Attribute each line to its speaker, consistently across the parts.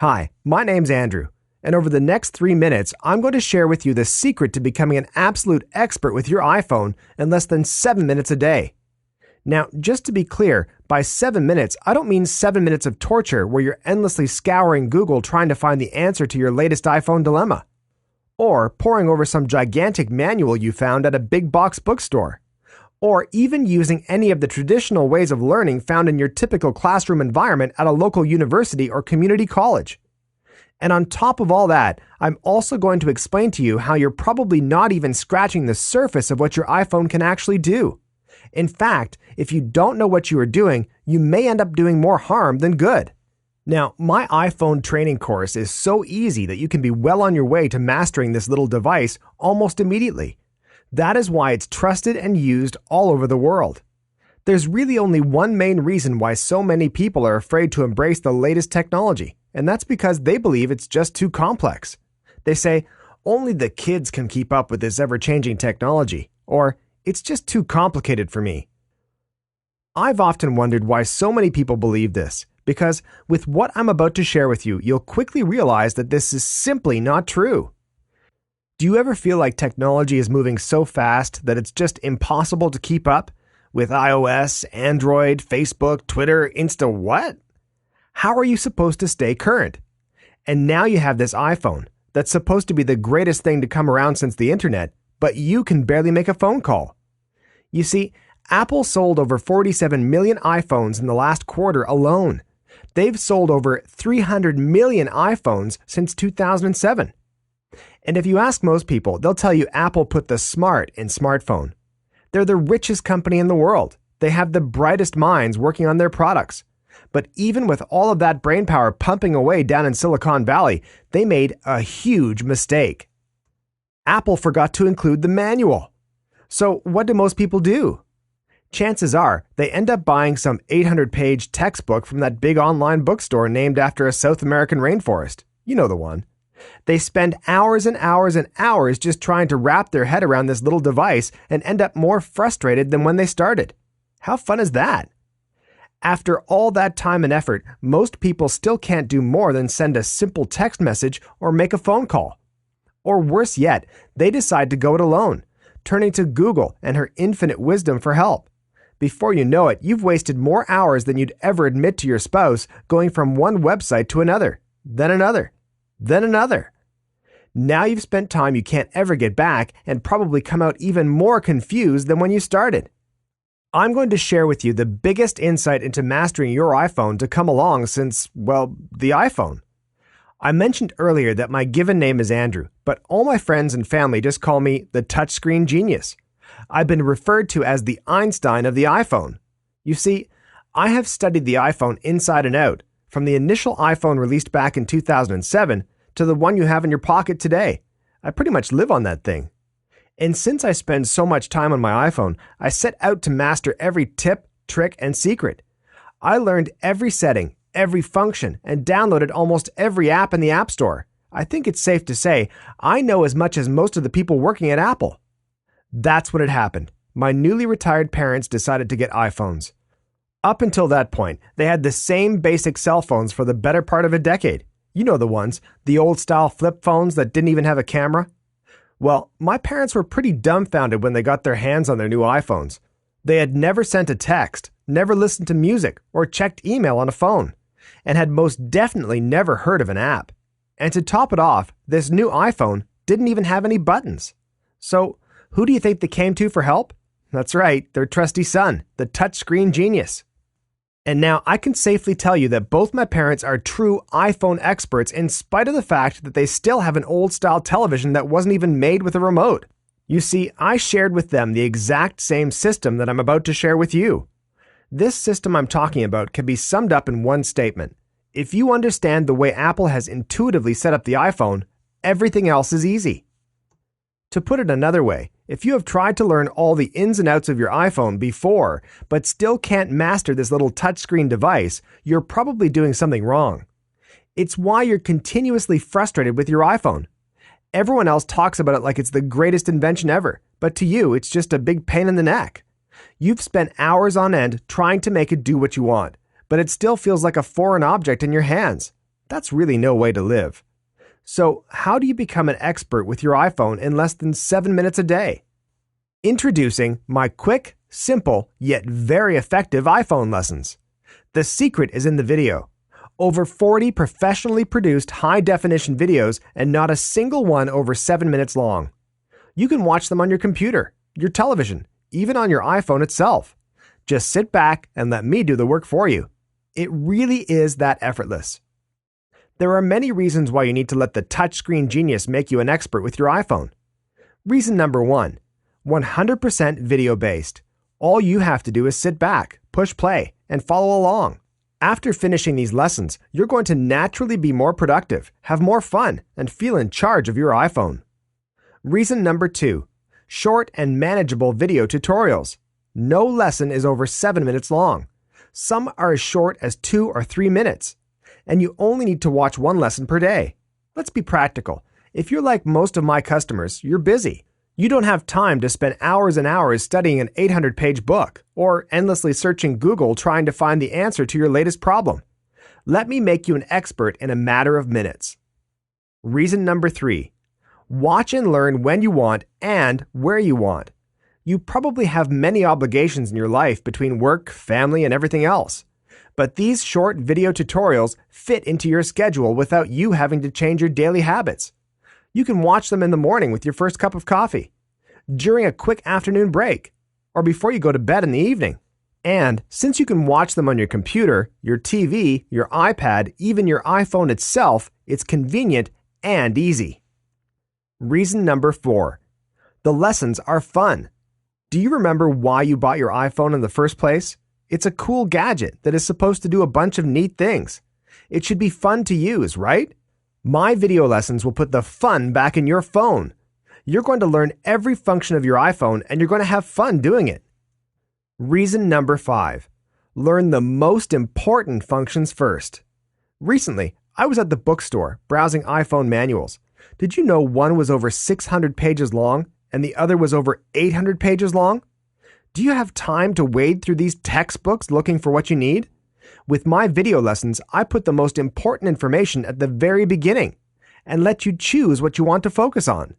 Speaker 1: Hi, my name's Andrew, and over the next 3 minutes, I'm going to share with you the secret to becoming an absolute expert with your iPhone in less than 7 minutes a day. Now, just to be clear, by 7 minutes, I don't mean 7 minutes of torture where you're endlessly scouring Google trying to find the answer to your latest iPhone dilemma, or poring over some gigantic manual you found at a big box bookstore, or even using any of the traditional ways of learning found in your typical classroom environment at a local university or community college. And on top of all that, I'm also going to explain to you how you're probably not even scratching the surface of what your iPhone can actually do. In fact, if you don't know what you are doing, you may end up doing more harm than good. Now, my iPhone training course is so easy that you can be well on your way to mastering this little device almost immediately. That is why it's trusted and used all over the world. There's really only one main reason why so many people are afraid to embrace the latest technology, and that's because they believe it's just too complex. They say, only the kids can keep up with this ever-changing technology, or it's just too complicated for me. I've often wondered why so many people believe this, because with what I'm about to share with you, you'll quickly realize that this is simply not true. Do you ever feel like technology is moving so fast that it's just impossible to keep up with iOS, Android, Facebook, Twitter, Insta what? How are you supposed to stay current? And now you have this iPhone that's supposed to be the greatest thing to come around since the internet, but you can barely make a phone call. You see, Apple sold over 47 million iPhones in the last quarter alone. They've sold over 300 million iPhones since 2007. And if you ask most people, they'll tell you Apple put the smart in smartphone. They're the richest company in the world. They have the brightest minds working on their products. But even with all of that brainpower pumping away down in Silicon Valley, they made a huge mistake. Apple forgot to include the manual. So what do most people do? Chances are they end up buying some 800-page textbook from that big online bookstore named after a South American rainforest. You know the one. They spend hours and hours and hours just trying to wrap their head around this little device and end up more frustrated than when they started. How fun is that? After all that time and effort, most people still can't do more than send a simple text message or make a phone call. Or worse yet, they decide to go it alone, turning to Google and her infinite wisdom for help. Before you know it, you've wasted more hours than you'd ever admit to your spouse going from one website to another, then another, then another. Now you've spent time you can't ever get back and probably come out even more confused than when you started. I'm going to share with you the biggest insight into mastering your iPhone to come along since, well, the iPhone. I mentioned earlier that my given name is Andrew, but all my friends and family just call me the touchscreen genius. I've been referred to as the Einstein of the iPhone. You see, I have studied the iPhone inside and out, from the initial iPhone released back in 2007 to the one you have in your pocket today. I pretty much live on that thing. And since I spend so much time on my iPhone, I set out to master every tip, trick, and secret. I learned every setting, every function, and downloaded almost every app in the App Store. I think it's safe to say I know as much as most of the people working at Apple. That's what had happened. My newly retired parents decided to get iPhones. Up until that point, they had the same basic cell phones for the better part of a decade. You know the ones, the old-style flip phones that didn't even have a camera. Well, my parents were pretty dumbfounded when they got their hands on their new iPhones. They had never sent a text, never listened to music, or checked email on a phone, and had most definitely never heard of an app. And to top it off, this new iPhone didn't even have any buttons. So, who do you think they came to for help? That's right, their trusty son, the touchscreen genius. And now I can safely tell you that both my parents are true iPhone experts in spite of the fact that they still have an old-style television that wasn't even made with a remote. You see, I shared with them the exact same system that I'm about to share with you. This system I'm talking about can be summed up in one statement. If you understand the way Apple has intuitively set up the iPhone, everything else is easy. To put it another way, if you have tried to learn all the ins and outs of your iPhone before, but still can't master this little touchscreen device, you're probably doing something wrong. It's why you're continuously frustrated with your iPhone. Everyone else talks about it like it's the greatest invention ever, but to you, it's just a big pain in the neck. You've spent hours on end trying to make it do what you want, but it still feels like a foreign object in your hands. That's really no way to live. So, how do you become an expert with your iPhone in less than 7 minutes a day? Introducing my quick, simple, yet very effective iPhone lessons. The secret is in the video. Over 40 professionally produced high-definition videos and not a single one over 7 minutes long. You can watch them on your computer, your television, even on your iPhone itself. Just sit back and let me do the work for you. It really is that effortless. There are many reasons why you need to let the touchscreen genius make you an expert with your iPhone. Reason number 1, 100% video-based. All you have to do is sit back, push play, and follow along. After finishing these lessons, you're going to naturally be more productive, have more fun, and feel in charge of your iPhone. Reason number 2, short and manageable video tutorials. No lesson is over 7 minutes long. Some are as short as 2 or 3 minutes. And you only need to watch one lesson per day. Let's be practical. If you're like most of my customers, you're busy. You don't have time to spend hours and hours studying an 800-page book or endlessly searching Google trying to find the answer to your latest problem. Let me make you an expert in a matter of minutes. Reason number 3, watch and learn when you want and where you want. You probably have many obligations in your life between work, family, and everything else. But these short video tutorials fit into your schedule without you having to change your daily habits. You can watch them in the morning with your first cup of coffee, during a quick afternoon break, or before you go to bed in the evening. And since you can watch them on your computer, your TV, your iPad, even your iPhone itself, it's convenient and easy. Reason number 4, the lessons are fun. Do you remember why you bought your iPhone in the first place? It's a cool gadget that is supposed to do a bunch of neat things. It should be fun to use, right? My video lessons will put the fun back in your phone. You're going to learn every function of your iPhone and you're going to have fun doing it. Reason number 5, learn the most important functions first. Recently, I was at the bookstore browsing iPhone manuals. Did you know one was over 600 pages long and the other was over 800 pages long? Do you have time to wade through these textbooks looking for what you need? With my video lessons, I put the most important information at the very beginning and let you choose what you want to focus on.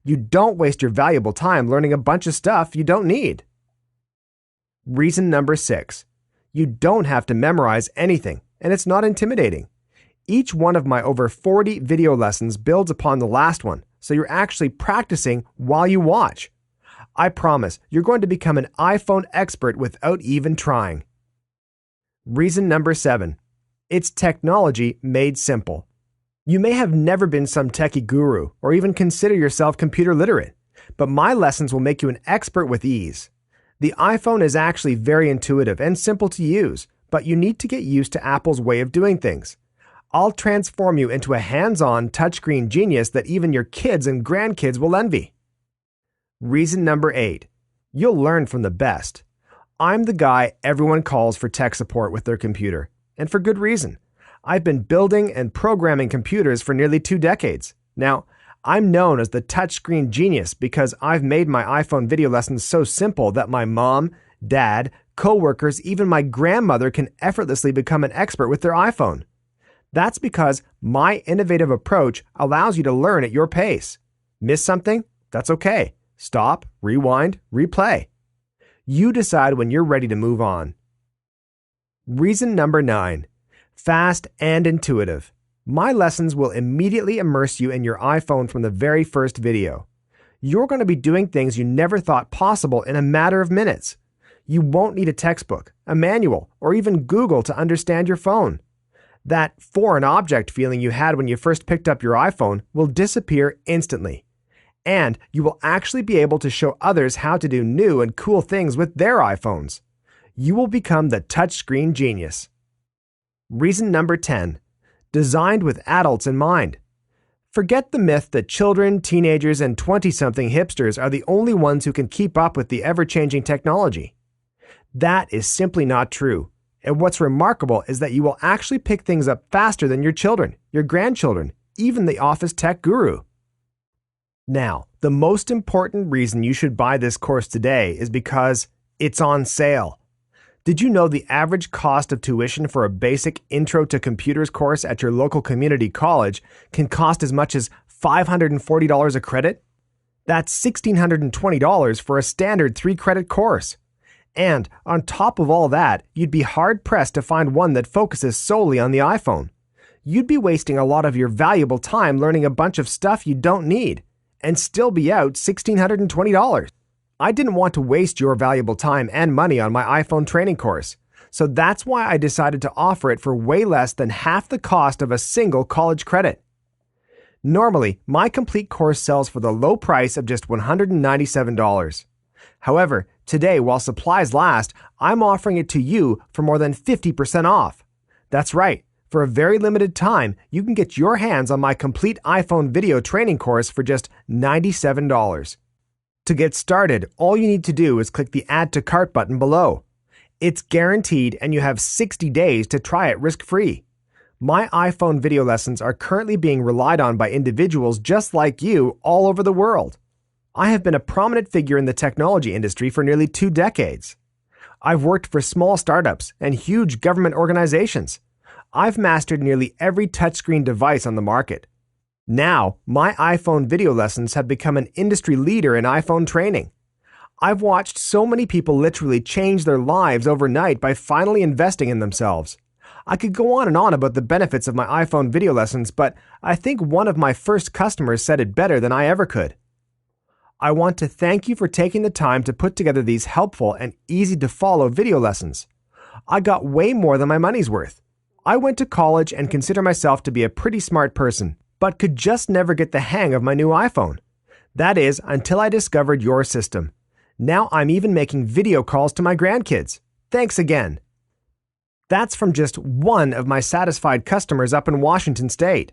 Speaker 1: You don't waste your valuable time learning a bunch of stuff you don't need. Reason number 6, you don't have to memorize anything, and it's not intimidating. Each one of my over 40 video lessons builds upon the last one, so you're actually practicing while you watch. I promise you're going to become an iPhone expert without even trying. Reason number 7, it's technology made simple. You may have never been some techie guru or even consider yourself computer literate, but my lessons will make you an expert with ease. The iPhone is actually very intuitive and simple to use, but you need to get used to Apple's way of doing things. I'll transform you into a hands-on touchscreen genius that even your kids and grandkids will envy. Reason number 8, you'll learn from the best. I'm the guy everyone calls for tech support with their computer, and for good reason. I've been building and programming computers for nearly 2 decades. Now, I'm known as the touchscreen genius because I've made my iPhone video lessons so simple that my mom, dad, coworkers, even my grandmother can effortlessly become an expert with their iPhone. That's because my innovative approach allows you to learn at your pace. Miss something? That's okay. Stop, rewind, replay. You decide when you're ready to move on. Reason number 9, fast and intuitive. My lessons will immediately immerse you in your iPhone from the very first video. You're going to be doing things you never thought possible in a matter of minutes. You won't need a textbook, a manual, or even Google to understand your phone. That foreign object feeling you had when you first picked up your iPhone will disappear instantly. And you will actually be able to show others how to do new and cool things with their iPhones. You will become the touchscreen genius. Reason number 10, designed with adults in mind. Forget the myth that children, teenagers, and 20-something hipsters are the only ones who can keep up with the ever-changing technology. That is simply not true. And what's remarkable is that you will actually pick things up faster than your children, your grandchildren, even the office tech guru. Now, the most important reason you should buy this course today is because it's on sale. Did you know the average cost of tuition for a basic Intro to Computers course at your local community college can cost as much as $540 a credit? That's $1,620 for a standard 3-credit course. And on top of all that, you'd be hard-pressed to find one that focuses solely on the iPhone. You'd be wasting a lot of your valuable time learning a bunch of stuff you don't need, and still be out $1,620. I didn't want to waste your valuable time and money on my iPhone training course, so that's why I decided to offer it for way less than half the cost of a single college credit. Normally, my complete course sells for the low price of just $197. However, today, while supplies last, I'm offering it to you for more than 50% off. That's right. For a very limited time, you can get your hands on my complete iPhone video training course for just $97. To get started, all you need to do is click the Add to Cart button below. It's guaranteed and you have 60 days to try it risk-free. My iPhone video lessons are currently being relied on by individuals just like you all over the world. I have been a prominent figure in the technology industry for nearly 2 decades. I've worked for small startups and huge government organizations. I've mastered nearly every touchscreen device on the market. Now, my iPhone video lessons have become an industry leader in iPhone training. I've watched so many people literally change their lives overnight by finally investing in themselves. I could go on and on about the benefits of my iPhone video lessons, but I think one of my first customers said it better than I ever could. I want to thank you for taking the time to put together these helpful and easy-to-follow video lessons. I got way more than my money's worth. I went to college and consider myself to be a pretty smart person, but could just never get the hang of my new iPhone. That is, until I discovered your system. Now I'm even making video calls to my grandkids. Thanks again. That's from just one of my satisfied customers up in Washington State.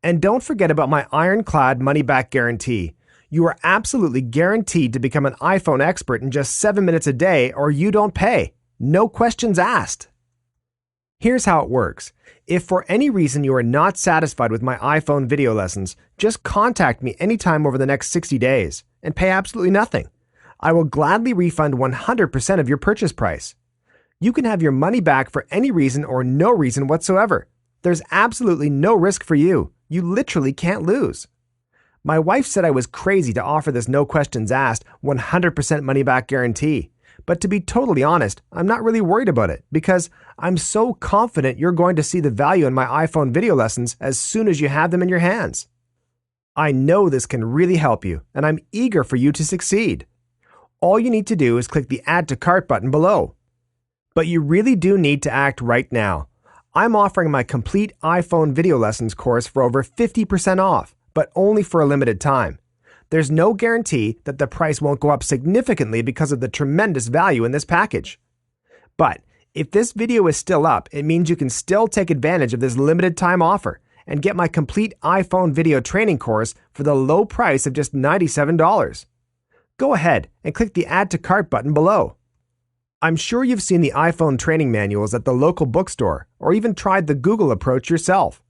Speaker 1: And don't forget about my ironclad money-back guarantee. You are absolutely guaranteed to become an iPhone expert in just 7 minutes a day, or you don't pay. No questions asked. Here's how it works. If for any reason you are not satisfied with my iPhone video lessons, just contact me anytime over the next 60 days and pay absolutely nothing. I will gladly refund 100% of your purchase price. You can have your money back for any reason or no reason whatsoever. There's absolutely no risk for you. You literally can't lose. My wife said I was crazy to offer this no questions asked 100% money back guarantee. But to be totally honest, I'm not really worried about it because I'm so confident you're going to see the value in my iPhone video lessons as soon as you have them in your hands. I know this can really help you, and I'm eager for you to succeed. All you need to do is click the Add to Cart button below. But you really do need to act right now. I'm offering my complete iPhone video lessons course for over 50% off, but only for a limited time. There's no guarantee that the price won't go up significantly because of the tremendous value in this package. But if this video is still up, it means you can still take advantage of this limited time offer and get my complete iPhone video training course for the low price of just $97. Go ahead and click the Add to Cart button below. I'm sure you've seen the iPhone training manuals at the local bookstore or even tried the Google approach yourself.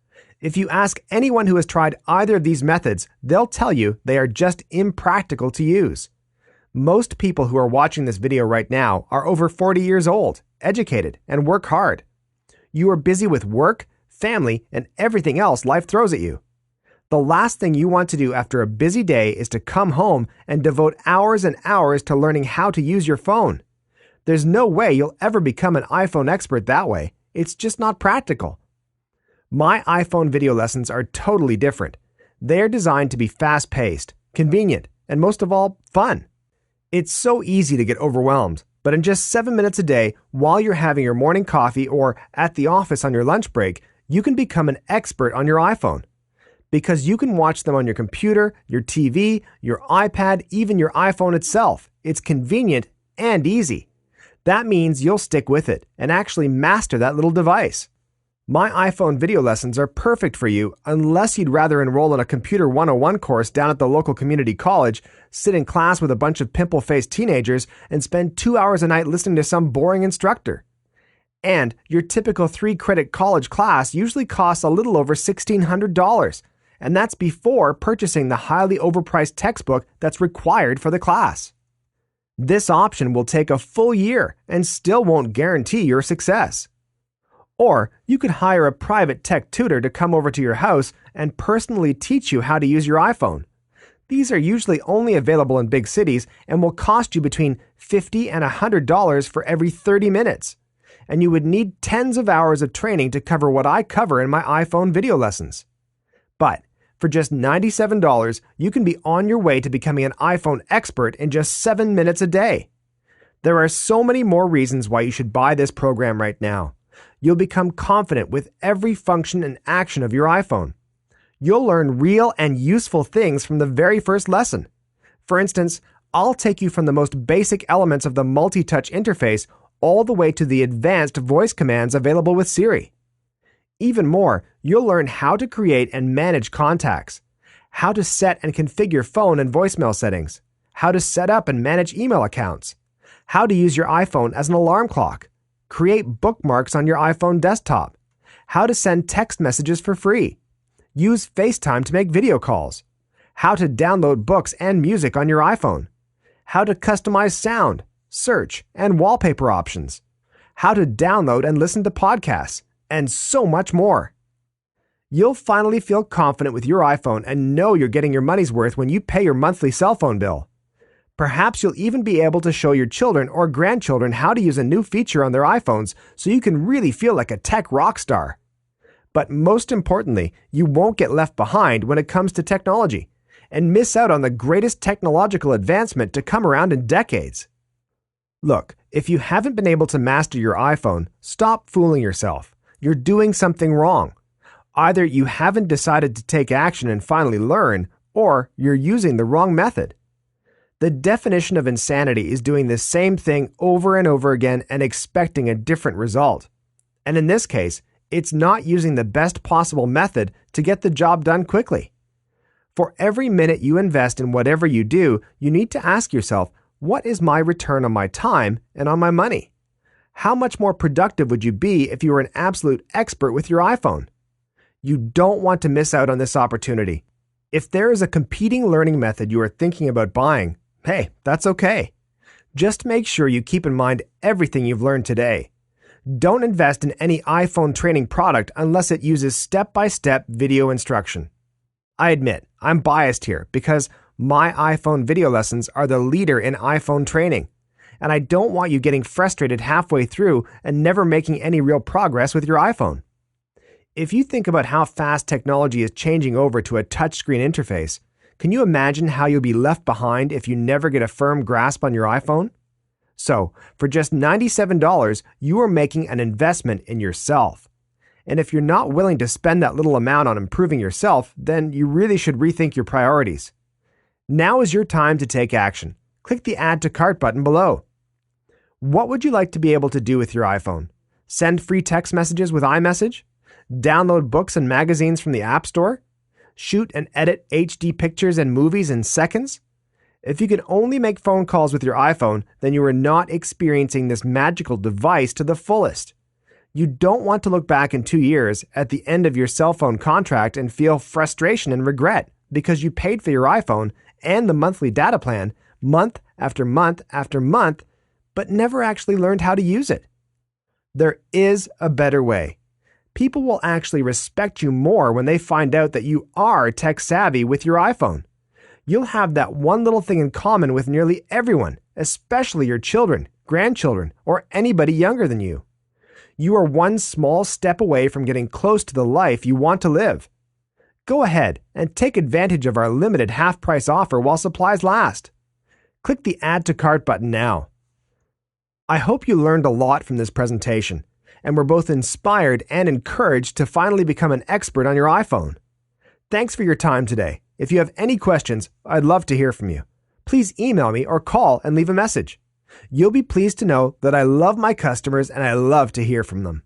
Speaker 1: If you ask anyone who has tried either of these methods, they'll tell you they are just impractical to use. Most people who are watching this video right now are over 40 years old, educated, and work hard. You are busy with work, family, and everything else life throws at you. The last thing you want to do after a busy day is to come home and devote hours and hours to learning how to use your phone. There's no way you'll ever become an iPhone expert that way. It's just not practical. My iPhone video lessons are totally different. They are designed to be fast-paced, convenient, and most of all, fun. It's so easy to get overwhelmed, but in just 7 minutes a day, while you're having your morning coffee or at the office on your lunch break, you can become an expert on your iPhone. Because you can watch them on your computer, your TV, your iPad, even your iPhone itself. It's convenient and easy. That means you'll stick with it and actually master that little device. My iPhone video lessons are perfect for you unless you'd rather enroll in a Computer 101 course down at the local community college, sit in class with a bunch of pimple-faced teenagers, and spend 2 hours a night listening to some boring instructor. And your typical 3-credit college class usually costs a little over $1,600, and that's before purchasing the highly overpriced textbook that's required for the class. This option will take a full year and still won't guarantee your success. Or you could hire a private tech tutor to come over to your house and personally teach you how to use your iPhone. These are usually only available in big cities and will cost you between $50 and $100 for every 30 minutes. And you would need tens of hours of training to cover what I cover in my iPhone video lessons. But for just $97, you can be on your way to becoming an iPhone expert in just 7 minutes a day. There are so many more reasons why you should buy this program right now. You'll become confident with every function and action of your iPhone. You'll learn real and useful things from the very first lesson. For instance, I'll take you from the most basic elements of the multi-touch interface all the way to the advanced voice commands available with Siri. Even more, you'll learn how to create and manage contacts, how to set and configure phone and voicemail settings, how to set up and manage email accounts, how to use your iPhone as an alarm clock, create bookmarks on your iPhone desktop, how to send text messages for free, use FaceTime to make video calls, how to download books and music on your iPhone, how to customize sound, search, and wallpaper options, how to download and listen to podcasts, and so much more. You'll finally feel confident with your iPhone and know you're getting your money's worth when you pay your monthly cell phone bill. Perhaps you'll even be able to show your children or grandchildren how to use a new feature on their iPhones so you can really feel like a tech rock star. But most importantly, you won't get left behind when it comes to technology and miss out on the greatest technological advancement to come around in decades. Look, if you haven't been able to master your iPhone, stop fooling yourself. You're doing something wrong. Either you haven't decided to take action and finally learn, or you're using the wrong method. The definition of insanity is doing the same thing over and over again and expecting a different result. And in this case, it's not using the best possible method to get the job done quickly. For every minute you invest in whatever you do, you need to ask yourself, what is my return on my time and on my money? How much more productive would you be if you were an absolute expert with your iPhone? You don't want to miss out on this opportunity. If there is a competing learning method you are thinking about buying, hey, that's okay. Just make sure you keep in mind everything you've learned today. Don't invest in any iPhone training product unless it uses step-by-step video instruction. I admit, I'm biased here because my iPhone video lessons are the leader in iPhone training, and I don't want you getting frustrated halfway through and never making any real progress with your iPhone. If you think about how fast technology is changing over to a touchscreen interface, can you imagine how you'll be left behind if you never get a firm grasp on your iPhone? So, for just $97, you are making an investment in yourself. And if you're not willing to spend that little amount on improving yourself, then you really should rethink your priorities. Now is your time to take action. Click the Add to Cart button below. What would you like to be able to do with your iPhone? Send free text messages with iMessage? Download books and magazines from the App Store? Shoot and edit HD pictures and movies in seconds? If you can only make phone calls with your iPhone, then you are not experiencing this magical device to the fullest. You don't want to look back in 2 years at the end of your cell phone contract and feel frustration and regret because you paid for your iPhone and the monthly data plan month after month after month, but never actually learned how to use it. There is a better way. People will actually respect you more when they find out that you are tech savvy with your iPhone. You'll have that one little thing in common with nearly everyone, especially your children, grandchildren, or anybody younger than you. You are one small step away from getting close to the life you want to live. Go ahead and take advantage of our limited half-price offer while supplies last. Click the Add to Cart button now. I hope you learned a lot from this presentation and were both inspired and encouraged to finally become an expert on your iPhone. Thanks for your time today. If you have any questions, I'd love to hear from you. Please email me or call and leave a message. You'll be pleased to know that I love my customers and I love to hear from them.